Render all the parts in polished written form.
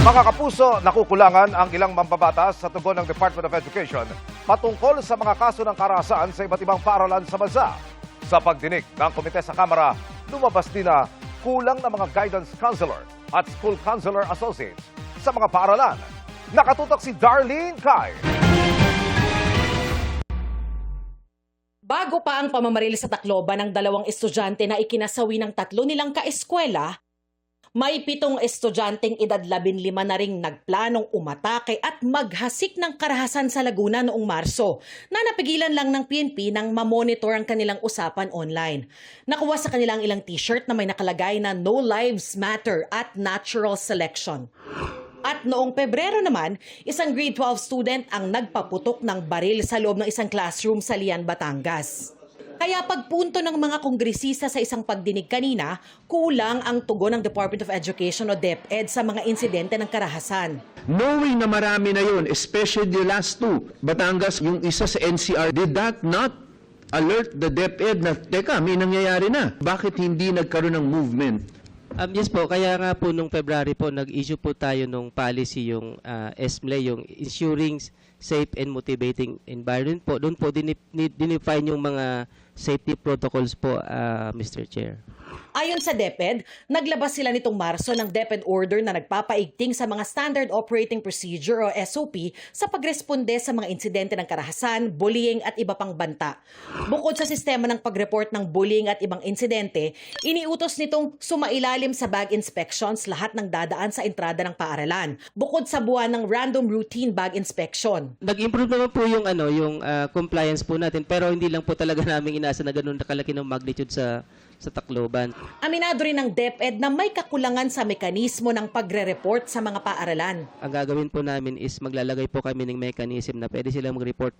Mga kapuso, nakukulangan ang ilang mambabatas sa tugon ng Department of Education patungkol sa mga kaso ng karahasan sa iba't ibang paaralan sa bansa. Sa pagdinig ng komite sa Kamara, lumabas din na kulang na mga guidance counselor at school counselor associates sa mga paaralan. Nakatutok si Darlene Kai. Bago pa ang pamamaril sa Tacloban ng 2 estudyante na ikinasawi ng 3 nilang kaeskwela, may 7 estudyanteng edad 15 na ring nagplanong umatake at maghasik ng karahasan sa Laguna noong Marso na napigilan lang ng PNP nang mamonitor ang kanilang usapan online. Nakuha sa kanilang ilang t-shirt na may nakalagay na No Lives Matter at Natural Selection. At noong Pebrero naman, isang grade 12 student ang nagpaputok ng baril sa loob ng isang classroom sa Lian, Batangas. Kaya pagpunto ng mga kongresista sa isang pagdinig kanina, kulang ang tugon ng Department of Education o DepEd sa mga insidente ng karahasan. Knowing na marami na yun, especially the last two, Batangas, yung isa sa NCR, did that not alert the DepEd na, teka, may nangyayari na? Bakit hindi nagkaroon ng movement? Yes po, kaya nga po nung February po, nag-issue po tayo nung policy, yung SMLE, yung Ensuring Safe and Motivating Environment po. Doon po dinefine yung mga safety protocols po, Mr. Chair. Ayon sa DepEd, naglabas sila nitong Marso ng DepEd order na nagpapaigting sa mga Standard Operating Procedure o SOP sa pagresponde sa mga insidente ng karahasan, bullying at iba pang banta. Bukod sa sistema ng pag-report ng bullying at ibang insidente, iniutos nitong sumailalim sa bag inspections lahat ng dadaan sa entrada ng paaralan, bukod sa buwan ng random routine bag inspection. Nag-improve naman po yung compliance po natin, pero hindi lang po talaga namin inasa na ganoon kalaki ng magnitude sa Tacloban. Aminado rin ng DepEd na may kakulangan sa mekanismo ng pagre-report sa mga paaralan. Ang gagawin po namin is maglalagay po kami ng mechanism na pwede silang mag-report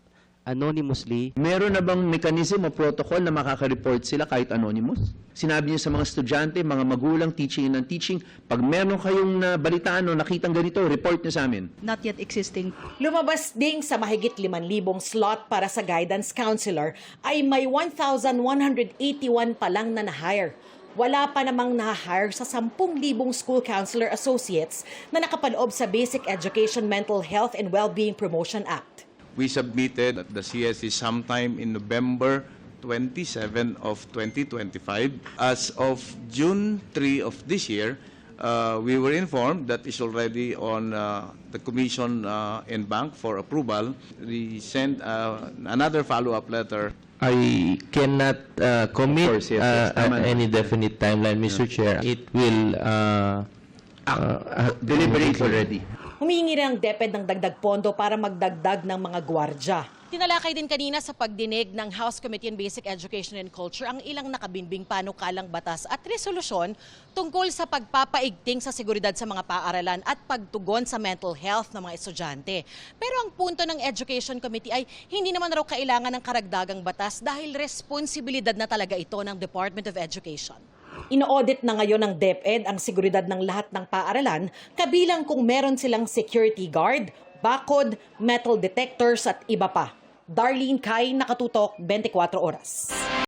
anonymously. Meron na bang mechanism o protocol na makaka-report sila kahit anonymous? Sinabi niyo sa mga estudyante, mga magulang, teaching and non-teaching, pag meron kayong nabalitaan o nakitang ganito, report niyo sa amin. Not yet existing. Lumabas ding sa mahigit 5,000 slot para sa guidance counselor ay may 1,181 pa lang na na-hire. Wala pa namang na-hire sa 10,000 school counselor associates na nakapaloob sa Basic Education Mental Health and Wellbeing Promotion Act. We submitted at the CSE sometime in November 27 of 2025. As of June 3 of this year, we were informed that it's already on the Commission and Bank for approval. We sent another follow-up letter. I cannot commit Of course, yes, tama na. any definite timeline, Mr. Chair. It will Deliberate already. Humihingi rin ang DepEd ng dagdag pondo para magdagdag ng mga gwardya. Tinalakay din kanina sa pagdinig ng House Committee on Basic Education and Culture ang ilang nakabinbing panukalang batas at resolusyon tungkol sa pagpapaigting sa seguridad sa mga paaralan at pagtugon sa mental health ng mga estudyante. Pero ang punto ng Education Committee ay hindi naman raw kailangan ng karagdagang batas dahil responsibilidad na talaga ito ng Department of Education. Ino-audit na ngayon ng DepEd ang seguridad ng lahat ng paaralan, kabilang kung meron silang security guard, bakod, metal detectors at iba pa. Darlene Kai, Nakatutok, 24 Oras.